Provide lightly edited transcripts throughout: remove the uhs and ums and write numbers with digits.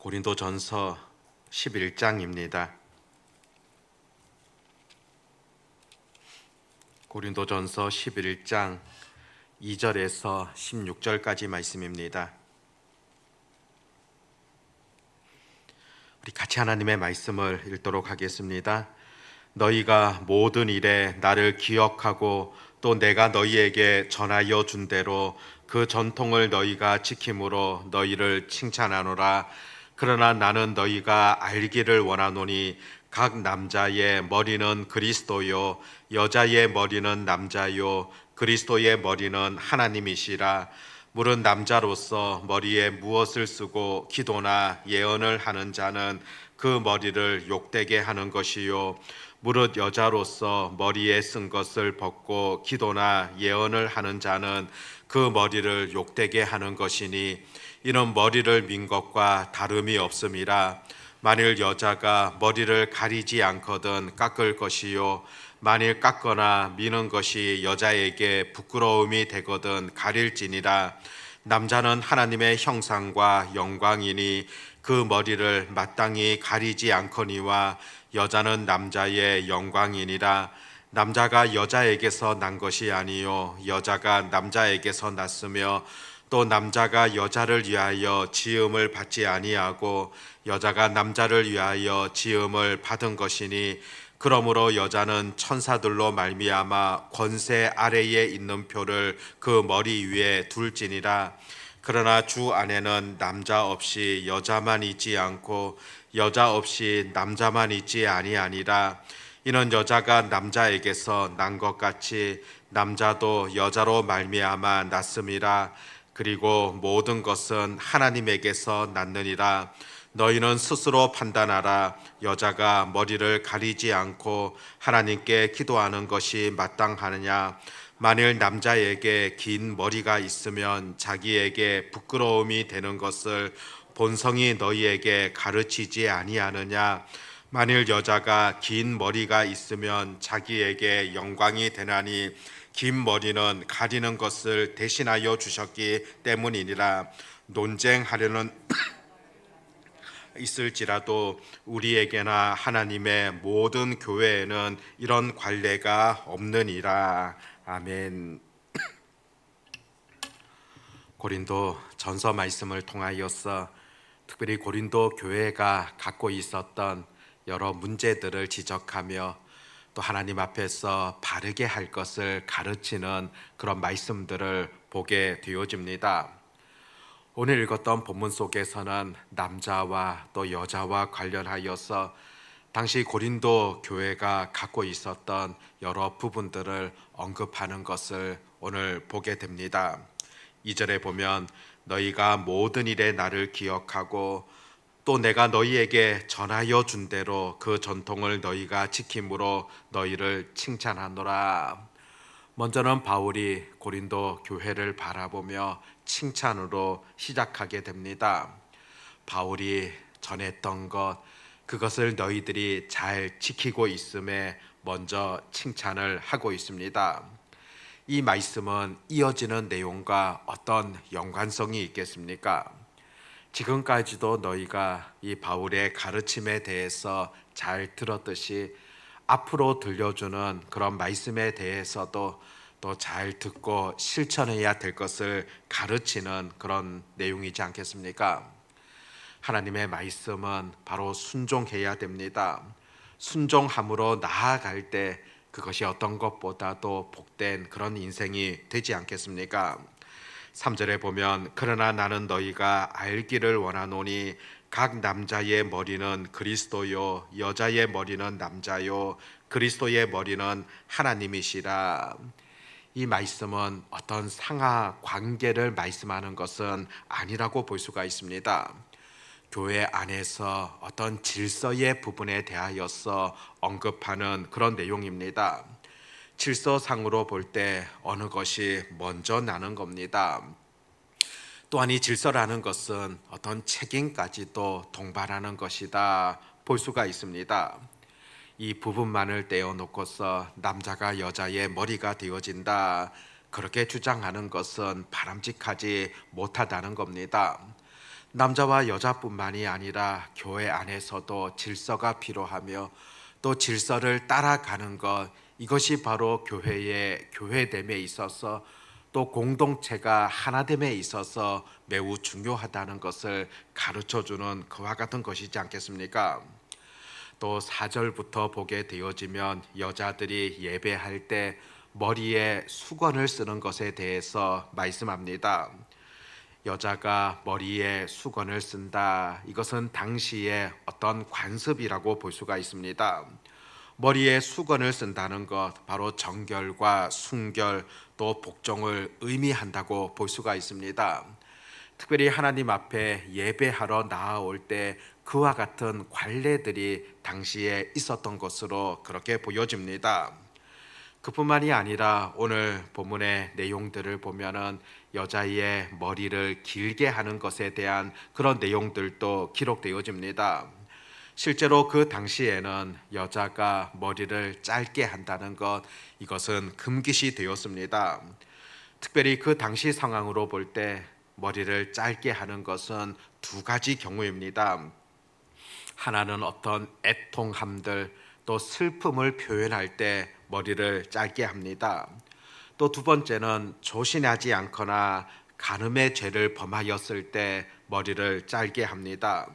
고린도전서 11장입니다. 고린도전서 11장 2절에서 16절까지 말씀입니다. 우리 같이 하나님의 말씀을 읽도록 하겠습니다. 너희가 모든 일에 나를 기억하고 또 내가 너희에게 전하여 준 대로 그 전통을 너희가 지킴으로 너희를 칭찬하노라. 그러나 나는 너희가 알기를 원하노니 각 남자의 머리는 그리스도요 여자의 머리는 남자요 그리스도의 머리는 하나님이시라. 물은 남자로서 머리에 무엇을 쓰고 기도나 예언을 하는 자는 그 머리를 욕되게 하는 것이요 무릇 여자로서 머리에 쓴 것을 벗고 기도나 예언을 하는 자는 그 머리를 욕되게 하는 것이니 이는 머리를 민 것과 다름이 없음이라. 만일 여자가 머리를 가리지 않거든 깎을 것이요 만일 깎거나 미는 것이 여자에게 부끄러움이 되거든 가릴지니라. 남자는 하나님의 형상과 영광이니 그 머리를 마땅히 가리지 않거니와 여자는 남자의 영광이니라. 남자가 여자에게서 난 것이 아니요 여자가 남자에게서 났으며 또 남자가 여자를 위하여 지음을 받지 아니하고 여자가 남자를 위하여 지음을 받은 것이니 그러므로 여자는 천사들로 말미암아 권세 아래에 있는 표를 그 머리 위에 둘지니라. 그러나 주 안에는 남자 없이 여자만 있지 않고 여자 없이 남자만 있지 아니하니라. 이는 여자가 남자에게서 난 것 같이 남자도 여자로 말미암아 났음이라. 그리고 모든 것은 하나님에게서 났느니라. 너희는 스스로 판단하라. 여자가 머리를 가리지 않고 하나님께 기도하는 것이 마땅하느냐? 만일 남자에게 긴 머리가 있으면 자기에게 부끄러움이 되는 것을 본성이 너희에게 가르치지 아니하느냐? 만일 여자가 긴 머리가 있으면 자기에게 영광이 되나니 긴 머리는 가리는 것을 대신하여 주셨기 때문이니라. 논쟁하려는 있을지라도 우리에게나 하나님의 모든 교회에는 이런 관례가 없느니라. 아멘. 고린도 전서 말씀을 통하여서 특별히 고린도 교회가 갖고 있었던 여러 문제들을 지적하며 또 하나님 앞에서 바르게 할 것을 가르치는 그런 말씀들을 보게 되어집니다. 오늘 읽었던 본문 속에서는 남자와 또 여자와 관련하여서 당시 고린도 교회가 갖고 있었던 여러 부분들을 언급하는 것을 오늘 보게 됩니다. 2절에 보면 너희가 모든 일에 나를 기억하고 또 내가 너희에게 전하여 준 대로 그 전통을 너희가 지킴으로 너희를 칭찬하노라. 먼저는 바울이 고린도 교회를 바라보며 칭찬으로 시작하게 됩니다. 바울이 전했던 것, 그것을 너희들이 잘 지키고 있음에 먼저 칭찬을 하고 있습니다. 이 말씀은 이어지는 내용과 어떤 연관성이 있겠습니까? 지금까지도 너희가 이 바울의 가르침에 대해서 잘 들었듯이 앞으로 들려주는 그런 말씀에 대해서도 또 잘 듣고 실천해야 될 것을 가르치는 그런 내용이지 않겠습니까? 하나님의 말씀은 바로 순종해야 됩니다. 순종함으로 나아갈 때 그것이 어떤 것보다도 복된 그런 인생이 되지 않겠습니까? 3절에 보면 그러나 나는 너희가 알기를 원하노니 각 남자의 머리는 그리스도요 여자의 머리는 남자요 그리스도의 머리는 하나님이시라. 이 말씀은 어떤 상하 관계를 말씀하는 것은 아니라고 볼 수가 있습니다. 교회 안에서 어떤 질서의 부분에 대하여서 언급하는 그런 내용입니다. 질서상으로 볼 때 어느 것이 먼저 나는 겁니다. 또한 이 질서라는 것은 어떤 책임까지도 동반하는 것이다 볼 수가 있습니다. 이 부분만을 떼어놓고서 남자가 여자의 머리가 되어진다 그렇게 주장하는 것은 바람직하지 못하다는 겁니다. 남자와 여자뿐만이 아니라 교회 안에서도 질서가 필요하며 또 질서를 따라가는 것, 이것이 바로 교회의 교회됨에 있어서 또 공동체가 하나됨에 있어서 매우 중요하다는 것을 가르쳐 주는 그와 같은 것이지 않겠습니까? 또 4절부터 보게 되어지면 여자들이 예배할 때 머리에 수건을 쓰는 것에 대해서 말씀합니다. 여자가 머리에 수건을 쓴다. 이것은 당시의 어떤 관습이라고 볼 수가 있습니다. 머리에 수건을 쓴다는 것, 바로 정결과 순결 또 복종을 의미한다고 볼 수가 있습니다. 특별히 하나님 앞에 예배하러 나아올 때 그와 같은 관례들이 당시에 있었던 것으로 그렇게 보여집니다. 그뿐만이 아니라 오늘 본문의 내용들을 보면은 여자의 머리를 길게 하는 것에 대한 그런 내용들도 기록되어집니다. 실제로 그 당시에는 여자가 머리를 짧게 한다는 것, 이것은 금기시 되었습니다. 특별히 그 당시 상황으로 볼 때 머리를 짧게 하는 것은 두 가지 경우입니다. 하나는 어떤 애통함들 또 슬픔을 표현할 때 머리를 짧게 합니다. 또 두 번째는 조신하지 않거나 간음의 죄를 범하였을 때 머리를 짧게 합니다.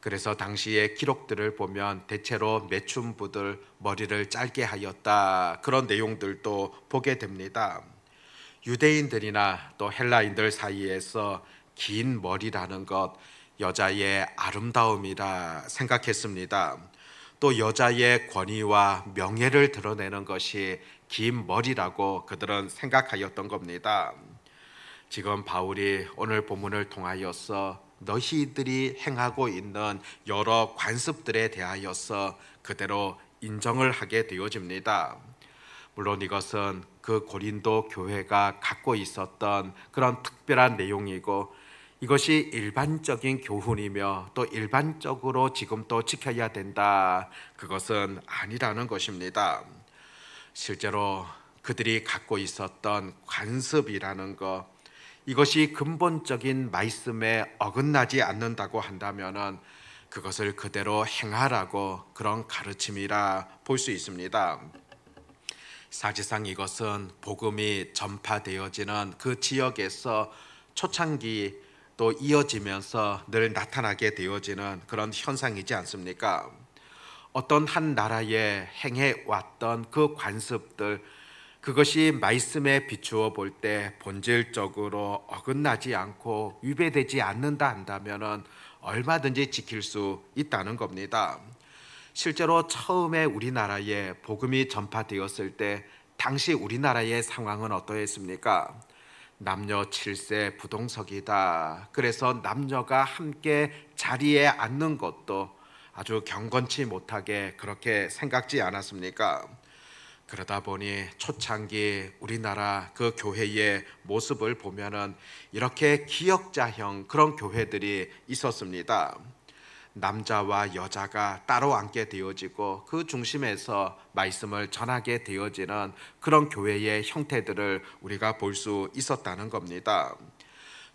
그래서 당시의 기록들을 보면 대체로 매춘부들 머리를 짧게 하였다, 그런 내용들도 보게 됩니다. 유대인들이나 또 헬라인들 사이에서 긴 머리라는 것, 여자의 아름다움이라 생각했습니다. 또 여자의 권위와 명예를 드러내는 것이 긴 머리라고 그들은 생각하였던 겁니다. 지금 바울이 오늘 본문을 통하여서 너희들이 행하고 있는 여러 관습들에 대하여서 그대로 인정을 하게 되어집니다. 물론 이것은 그 고린도 교회가 갖고 있었던 그런 특별한 내용이고, 이것이 일반적인 교훈이며 또 일반적으로 지금 또 지켜야 된다, 그것은 아니라는 것입니다. 실제로 그들이 갖고 있었던 관습이라는 것, 이것이 근본적인 말씀에 어긋나지 않는다고 한다면은 그것을 그대로 행하라고 그런 가르침이라 볼 수 있습니다. 사실상 이것은 복음이 전파되어지는 그 지역에서 초창기 또 이어지면서 늘 나타나게 되어지는 그런 현상이지 않습니까? 어떤 한 나라에 행해왔던 그 관습들, 그것이 말씀에 비추어 볼 때 본질적으로 어긋나지 않고 위배되지 않는다 한다면은 얼마든지 지킬 수 있다는 겁니다. 실제로 처음에 우리나라에 복음이 전파되었을 때 당시 우리나라의 상황은 어떠했습니까? 남녀 7세 부동석이다. 그래서 남녀가 함께 자리에 앉는 것도 아주 경건치 못하게 그렇게 생각지 않았습니까? 그러다 보니 초창기 우리나라 그 교회의 모습을 보면은 이렇게 기역자형 그런 교회들이 있었습니다. 남자와 여자가 따로 앉게 되어지고 그 중심에서 말씀을 전하게 되어지는 그런 교회의 형태들을 우리가 볼 수 있었다는 겁니다.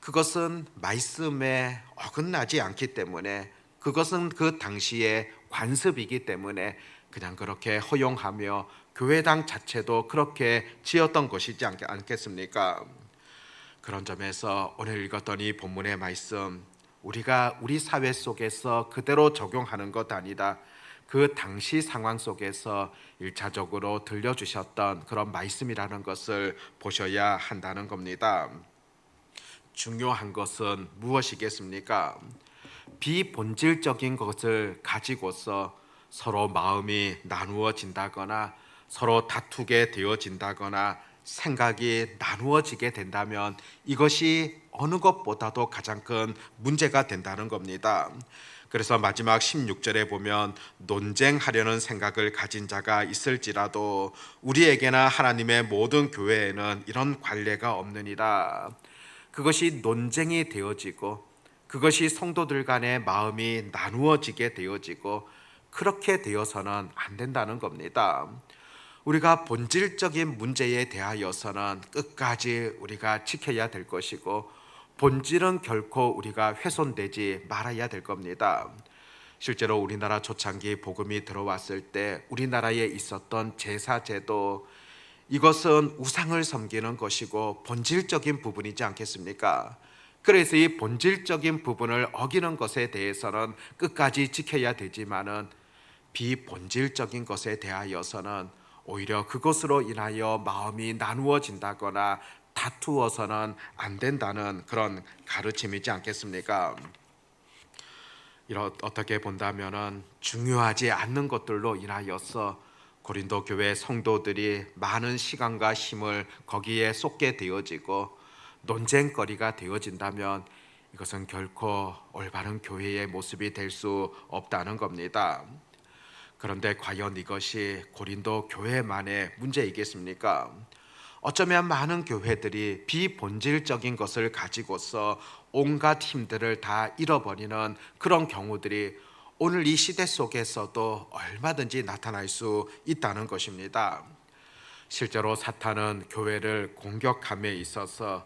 그것은 말씀에 어긋나지 않기 때문에, 그것은 그 당시의 관습이기 때문에 그냥 그렇게 허용하며 교회당 자체도 그렇게 지었던 것이지 않겠습니까? 그런 점에서 오늘 읽었던 이 본문의 말씀, 우리가 우리 사회 속에서 그대로 적용하는 것 아니다, 그 당시 상황 속에서 일차적으로 들려주셨던 그런 말씀이라는 것을 보셔야 한다는 겁니다. 중요한 것은 무엇이겠습니까? 비본질적인 것을 가지고서 서로 마음이 나누어진다거나 서로 다투게 되어진다거나 생각이 나누어지게 된다면 이것이 어느 것보다도 가장 큰 문제가 된다는 겁니다. 그래서 마지막 16절에 보면 논쟁하려는 생각을 가진 자가 있을지라도 우리에게나 하나님의 모든 교회에는 이런 관례가 없느니라. 그것이 논쟁이 되어지고 그것이 성도들 간의 마음이 나누어지게 되어지고 그렇게 되어서는 안 된다는 겁니다. 우리가 본질적인 문제에 대하여서는 끝까지 우리가 지켜야 될 것이고, 본질은 결코 우리가 훼손되지 말아야 될 겁니다. 실제로 우리나라 초창기 복음이 들어왔을 때 우리나라에 있었던 제사 제도, 이것은 우상을 섬기는 것이고 본질적인 부분이지 않겠습니까? 그래서 이 본질적인 부분을 어기는 것에 대해서는 끝까지 지켜야 되지만은 비본질적인 것에 대하여서는 오히려 그것으로 인하여 마음이 나누어진다거나 다투어서는 안 된다는 그런 가르침이지 않겠습니까? 어떻게 본다면은 중요하지 않는 것들로 인하여서 고린도 교회 성도들이 많은 시간과 힘을 거기에 쏟게 되어지고 논쟁거리가 되어진다면 이것은 결코 올바른 교회의 모습이 될 수 없다는 겁니다. 그런데 과연 이것이 고린도 교회만의 문제이겠습니까? 어쩌면 많은 교회들이 비본질적인 것을 가지고서 온갖 힘들을 다 잃어버리는 그런 경우들이 오늘 이 시대 속에서도 얼마든지 나타날 수 있다는 것입니다. 실제로 사탄은 교회를 공격함에 있어서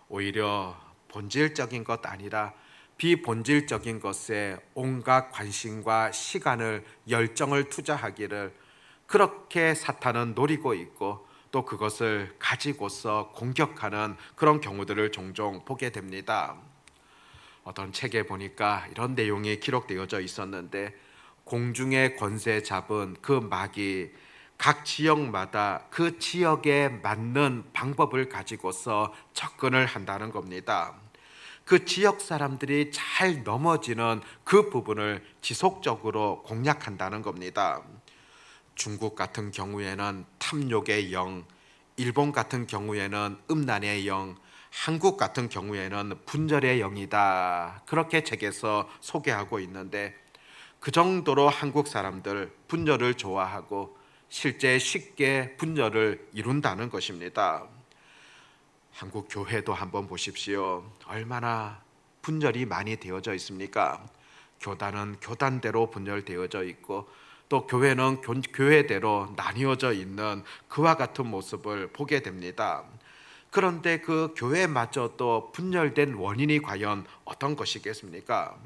오히려 본질적인 것 아니라 비본질적인 것에 온갖 관심과 시간을, 열정을 투자하기를 그렇게 사탄은 노리고 있고 또 그것을 가지고서 공격하는 그런 경우들을 종종 보게 됩니다. 어떤 책에 보니까 이런 내용이 기록되어져 있었는데, 공중의 권세 잡은 그 마귀 각 지역마다 그 지역에 맞는 방법을 가지고서 접근을 한다는 겁니다. 그 지역 사람들이 잘 넘어지는 그 부분을 지속적으로 공략한다는 겁니다. 중국 같은 경우에는 탐욕의 영, 일본 같은 경우에는 음란의 영, 한국 같은 경우에는 분열의 영이다, 그렇게 책에서 소개하고 있는데, 그 정도로 한국 사람들 분열을 좋아하고 실제 쉽게 분열을 이룬다는 것입니다. 한국 교회도 한번 보십시오. 얼마나 분열이 많이 되어져 있습니까? 교단은 교단대로 분열되어져 있고 또 교회는 교회대로 나뉘어져 있는 그와 같은 모습을 보게 됩니다. 그런데 그 교회마저도 분열된 원인이 과연 어떤 것이겠습니까?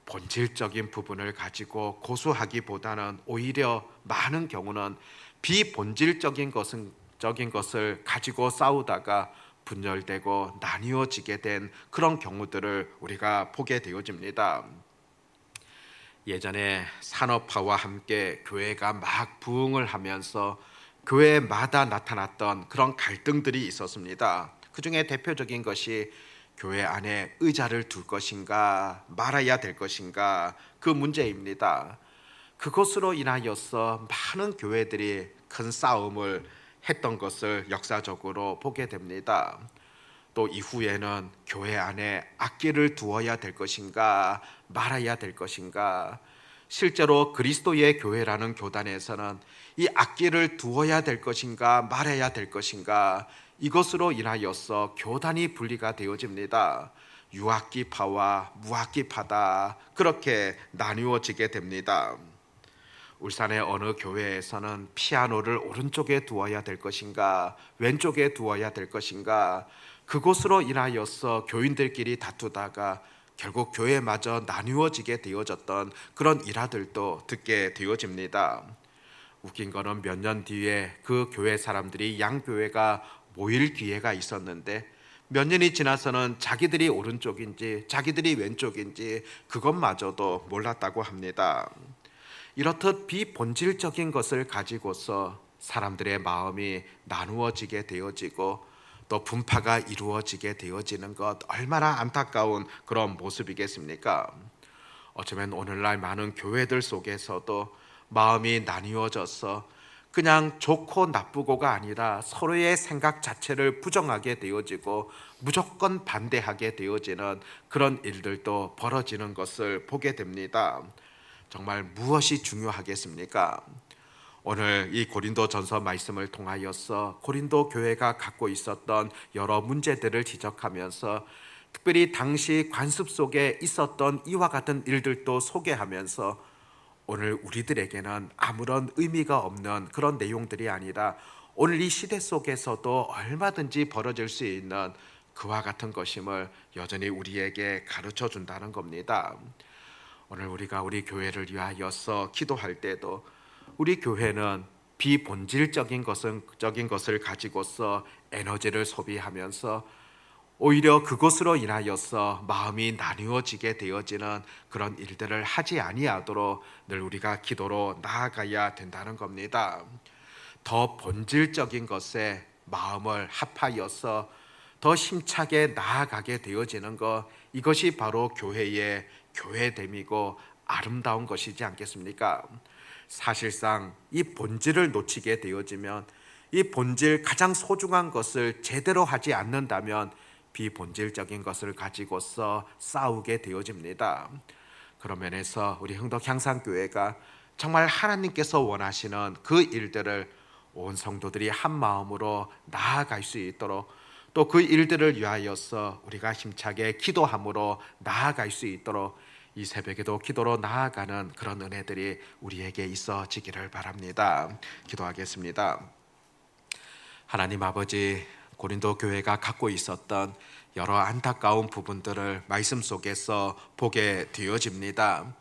본질적인 부분을 가지고 고수하기보다는 오히려 많은 경우는 비본질적인 것을 가지고 싸우다가 분열되고 나뉘어지게 된 그런 경우들을 우리가 보게 되어집니다. 예전에 산업화와 함께 교회가 막 부흥을 하면서 교회마다 나타났던 그런 갈등들이 있었습니다. 그 중에 대표적인 것이 교회 안에 의자를 둘 것인가 말아야 될 것인가, 그 문제입니다. 그것으로 인하여서 많은 교회들이 큰 싸움을 했던 것을 역사적으로 보게 됩니다. 또 이후에는 교회 안에 악기를 두어야 될 것인가 말아야 될 것인가, 실제로 그리스도의 교회라는 교단에서는 이 악기를 두어야 될 것인가 말아야 될 것인가, 이것으로 인하여서 교단이 분리가 되어집니다. 유악기파와 무악기파다, 그렇게 나누어지게 됩니다. 울산의 어느 교회에서는 피아노를 오른쪽에 두어야 될 것인가 왼쪽에 두어야 될 것인가, 그것으로 인하여서 교인들끼리 다투다가 결국 교회마저 나누어지게 되어졌던 그런 일화들도 듣게 되어집니다. 웃긴 거는 몇 년 뒤에 그 교회 사람들이 양교회가 모일 기회가 있었는데 몇 년이 지나서는 자기들이 오른쪽인지 자기들이 왼쪽인지 그것마저도 몰랐다고 합니다. 이렇듯 비본질적인 것을 가지고서 사람들의 마음이 나누어지게 되어지고 또 분파가 이루어지게 되어지는 것, 얼마나 안타까운 그런 모습이겠습니까? 어쩌면 오늘날 많은 교회들 속에서도 마음이 나뉘어져서 그냥 좋고 나쁘고가 아니라 서로의 생각 자체를 부정하게 되어지고 무조건 반대하게 되어지는 그런 일들도 벌어지는 것을 보게 됩니다. 정말 무엇이 중요하겠습니까? 오늘 이 고린도전서 말씀을 통하여서 고린도 교회가 갖고 있었던 여러 문제들을 지적하면서 특별히 당시 관습 속에 있었던 이와 같은 일들도 소개하면서 오늘 우리들에게는 아무런 의미가 없는 그런 내용들이 아니라 오늘 이 시대 속에서도 얼마든지 벌어질 수 있는 그와 같은 것임을 여전히 우리에게 가르쳐 준다는 겁니다. 오늘 우리가 우리 교회를 위하여서 기도할 때도 우리 교회는 비본질적인 것을 가지고서 에너지를 소비하면서 오히려 그것으로 인하여서 마음이 나누어지게 되어지는 그런 일들을 하지 아니하도록 늘 우리가 기도로 나아가야 된다는 겁니다. 더 본질적인 것에 마음을 합하여서 더 힘차게 나아가게 되어지는 것, 이것이 바로 교회의 교회됨이고 아름다운 것이지 않겠습니까? 사실상 이 본질을 놓치게 되어지면, 이 본질 가장 소중한 것을 제대로 하지 않는다면 비본질적인 것을 가지고서 싸우게 되어집니다. 그런 면에서 우리 흥덕향상교회가 정말 하나님께서 원하시는 그 일들을 온 성도들이 한 마음으로 나아갈 수 있도록, 또 그 일들을 위하여서 우리가 힘차게 기도함으로 나아갈 수 있도록 이 새벽에도 기도로 나아가는 그런 은혜들이 우리에게 있어지기를 바랍니다. 기도하겠습니다. 하나님 아버지, 고린도 교회가 갖고 있었던 여러 안타까운 부분들을 말씀 속에서 보게 되어집니다.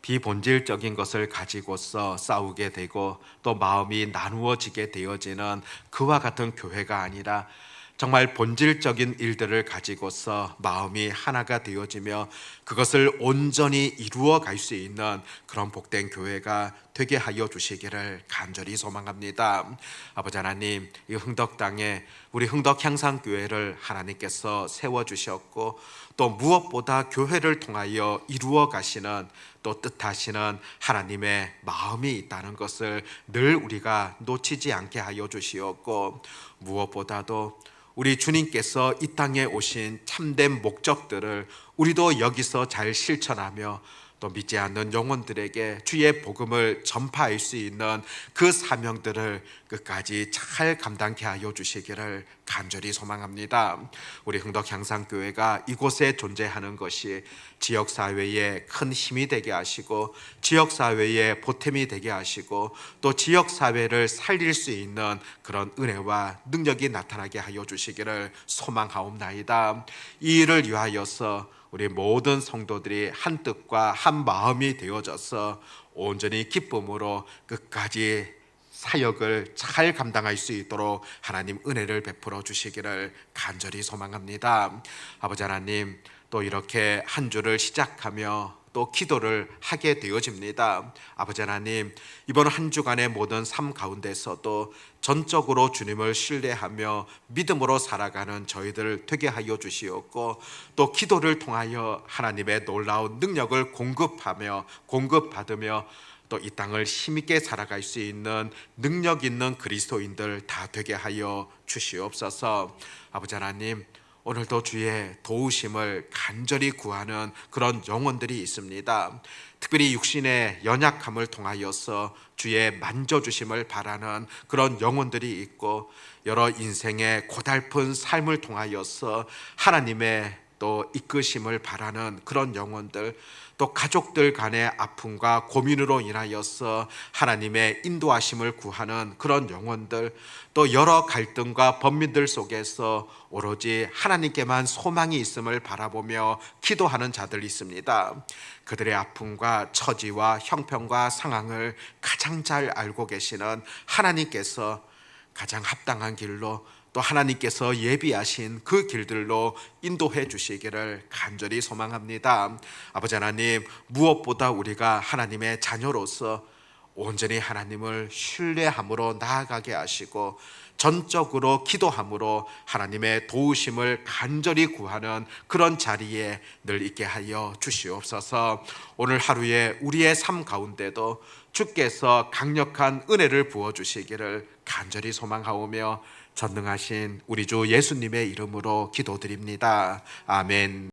비본질적인 것을 가지고서 싸우게 되고 또 마음이 나누어지게 되어지는 그와 같은 교회가 아니라 정말 본질적인 일들을 가지고서 마음이 하나가 되어지며 그것을 온전히 이루어 갈 수 있는 그런 복된 교회가 되게 하여 주시기를 간절히 소망합니다. 아버지 하나님, 이 흥덕 땅에 우리 흥덕향상교회를 하나님께서 세워주셨고 또 무엇보다 교회를 통하여 이루어 가시는 또 뜻하시는 하나님의 마음이 있다는 것을 늘 우리가 놓치지 않게 하여 주시었고, 무엇보다도 우리 주님께서 이 땅에 오신 참된 목적들을 우리도 여기서 잘 실천하며 또 믿지 않는 영혼들에게 주의 복음을 전파할 수 있는 그 사명들을 끝까지 잘 감당케 하여 주시기를 간절히 소망합니다. 우리 흥덕향상교회가 이곳에 존재하는 것이 지역사회에 큰 힘이 되게 하시고 지역사회에 보탬이 되게 하시고 또 지역사회를 살릴 수 있는 그런 은혜와 능력이 나타나게 하여 주시기를 소망하옵나이다. 이 일을 위하여서 우리 모든 성도들이 한 뜻과 한 마음이 되어져서 온전히 기쁨으로 끝까지 사역을 잘 감당할 수 있도록 하나님 은혜를 베풀어 주시기를 간절히 소망합니다. 아버지 하나님, 또 이렇게 한 주를 시작하며 또 기도를 하게 되어집니다. 아버지 하나님, 이번 한 주간의 모든 삶 가운데서도 전적으로 주님을 신뢰하며 믿음으로 살아가는 저희들 되게 하여 주시옵고 또 기도를 통하여 하나님의 놀라운 능력을 공급받으며 또 이 땅을 힘있게 살아갈 수 있는 능력 있는 그리스도인들 다 되게 하여 주시옵소서. 아버지 하나님, 오늘도 주의 도우심을 간절히 구하는 그런 영혼들이 있습니다. 특별히 육신의 연약함을 통하여서 주의 만져주심을 바라는 그런 영혼들이 있고, 여러 인생의 고달픈 삶을 통하여서 하나님의 또 이끄심을 바라는 그런 영혼들, 또 가족들 간의 아픔과 고민으로 인하여서 하나님의 인도하심을 구하는 그런 영혼들, 또 여러 갈등과 번민들 속에서 오로지 하나님께만 소망이 있음을 바라보며 기도하는 자들이 있습니다. 그들의 아픔과 처지와 형편과 상황을 가장 잘 알고 계시는 하나님께서 가장 합당한 길로 또 하나님께서 예비하신 그 길들로 인도해 주시기를 간절히 소망합니다. 아버지 하나님, 무엇보다 우리가 하나님의 자녀로서 온전히 하나님을 신뢰함으로 나아가게 하시고 전적으로 기도함으로 하나님의 도우심을 간절히 구하는 그런 자리에 늘 있게 하여 주시옵소서. 오늘 하루에 우리의 삶 가운데도 주께서 강력한 은혜를 부어주시기를 간절히 소망하오며 전능하신 우리 주 예수님의 이름으로 기도드립니다. 아멘.